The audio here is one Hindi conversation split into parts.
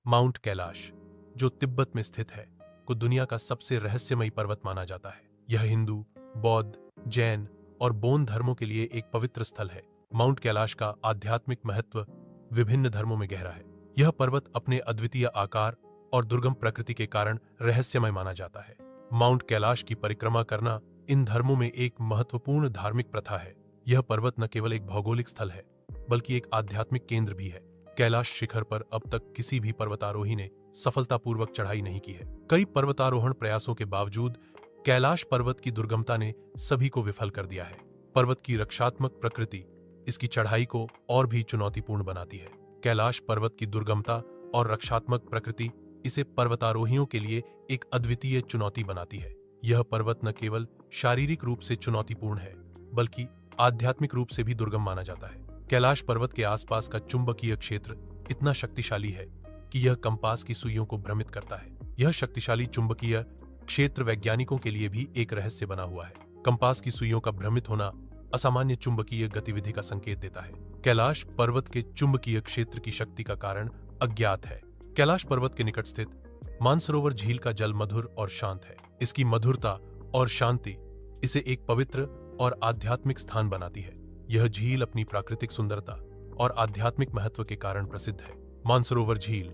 माउंट कैलाश, जो तिब्बत में स्थित है, को दुनिया का सबसे रहस्यमयी पर्वत माना जाता है। यह हिंदू, बौद्ध, जैन और बौद्ध धर्मों के लिए एक पवित्र स्थल है। माउंट कैलाश का आध्यात्मिक महत्व विभिन्न धर्मों में गहरा है। यह पर्वत अपने अद्वितीय आकार और दुर्गम प्रकृति के कारण रहस्यमय माना जाता है। माउंट कैलाश की परिक्रमा करना इन धर्मों में एक महत्वपूर्ण धार्मिक प्रथा है। यह पर्वत न केवल एक भौगोलिक स्थल है, बल्कि एक आध्यात्मिक केंद्र भी है। कैलाश शिखर पर अब तक किसी भी पर्वतारोही ने सफलतापूर्वक चढ़ाई नहीं की है। कई पर्वतारोहण प्रयासों के बावजूद कैलाश पर्वत की दुर्गमता ने सभी को विफल कर दिया है। पर्वत की रक्षात्मक प्रकृति इसकी चढ़ाई को और भी चुनौतीपूर्ण बनाती है। कैलाश पर्वत की दुर्गमता और रक्षात्मक प्रकृति इसे पर्वतारोहियों के लिए एक अद्वितीय चुनौती बनाती है। यह पर्वत न केवल शारीरिक रूप से चुनौतीपूर्ण है, बल्कि आध्यात्मिक रूप से भी दुर्गम माना जाता है। कैलाश पर्वत के आसपास का चुंबकीय क्षेत्र इतना शक्तिशाली है कि यह कंपास की सुइयों को भ्रमित करता है। यह शक्तिशाली चुंबकीय क्षेत्र वैज्ञानिकों के लिए भी एक रहस्य बना हुआ है। कंपास की सुइयों का भ्रमित होना असामान्य चुंबकीय गतिविधि का संकेत देता है। कैलाश पर्वत के चुंबकीय क्षेत्र की शक्ति का कारण अज्ञात है। कैलाश पर्वत के निकट स्थित मानसरोवर झील का जल मधुर और शांत है। इसकी मधुरता और शांति इसे एक पवित्र और आध्यात्मिक स्थान बनाती है। यह झील अपनी प्राकृतिक सुंदरता और आध्यात्मिक महत्व के कारण प्रसिद्ध है। मानसरोवर झील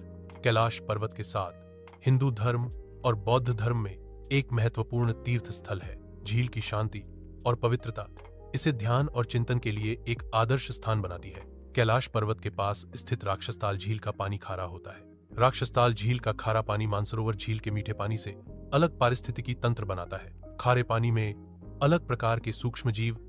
कैलाश पर्वत के साथ हिंदू धर्म और बौद्ध धर्म में एक महत्वपूर्ण तीर्थ स्थल है। झील की शांति और पवित्रता इसे ध्यान और चिंतन के लिए एक आदर्श स्थान बनाती है। कैलाश पर्वत के पास स्थित राक्षसताल झील का पानी खारा होता है। राक्षसताल झील का खारा पानी मानसरोवर झील के मीठे पानी से अलग पारिस्थितिकी तंत्र बनाता है। खारे पानी में अलग प्रकार के सूक्ष्म जीव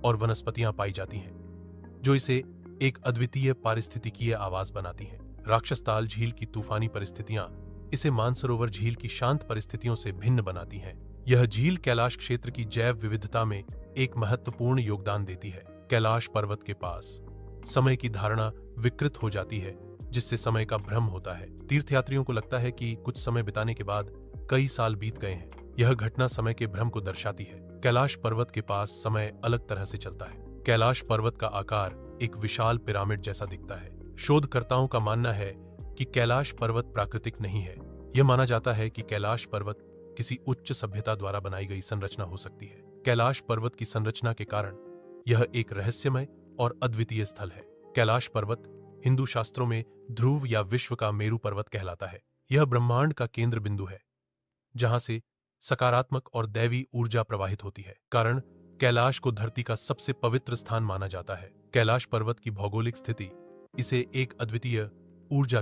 और वनस्पतियां पाई जाती हैं, जो इसे एक अद्वितीय पारिस्थितिकीय आवास बनाती हैं। राक्षसताल झील की तूफानी परिस्थितियां इसे मानसरोवर झील की शांत परिस्थितियों से भिन्न बनाती हैं। यह झील कैलाश क्षेत्र की जैव विविधता में एक महत्वपूर्ण योगदान देती है। कैलाश पर्वत के पास समय की धारणा विकृत हो जाती है, जिससे समय का भ्रम होता है। तीर्थयात्रियों को लगता है कि कुछ समय बिताने के बाद कई साल बीत गए हैं। यह घटना समय के भ्रम को दर्शाती है। कैलाश पर्वत के पास समय अलग तरह से चलता है। कैलाश पर्वत का आकार एक विशाल पिरामिड जैसा दिखता है। शोधकर्ताओं का मानना है कि कैलाश पर्वत प्राकृतिक नहीं है। यह माना जाता है कि कैलाश पर्वत किसी उच्च सभ्यता द्वारा बनाई गई संरचना हो सकती है। कैलाश पर्वत की संरचना के कारण यह एक रहस्यमय और अद्वितीय स्थल है। कैलाश पर्वत हिंदू शास्त्रों में ध्रुव या विश्व का मेरु पर्वत कहलाता है। यह ब्रह्मांड का केंद्र बिंदु है, जहां से सकारात्मक और दैवी ऊर्जा प्रवाहित होती है। कारण कैलाश को धरती का सबसे पवित्र स्थान माना जाता है। कैलाश पर्वत की भौगोलिक स्थिति इसे एक अद्वितीय ऊर्जा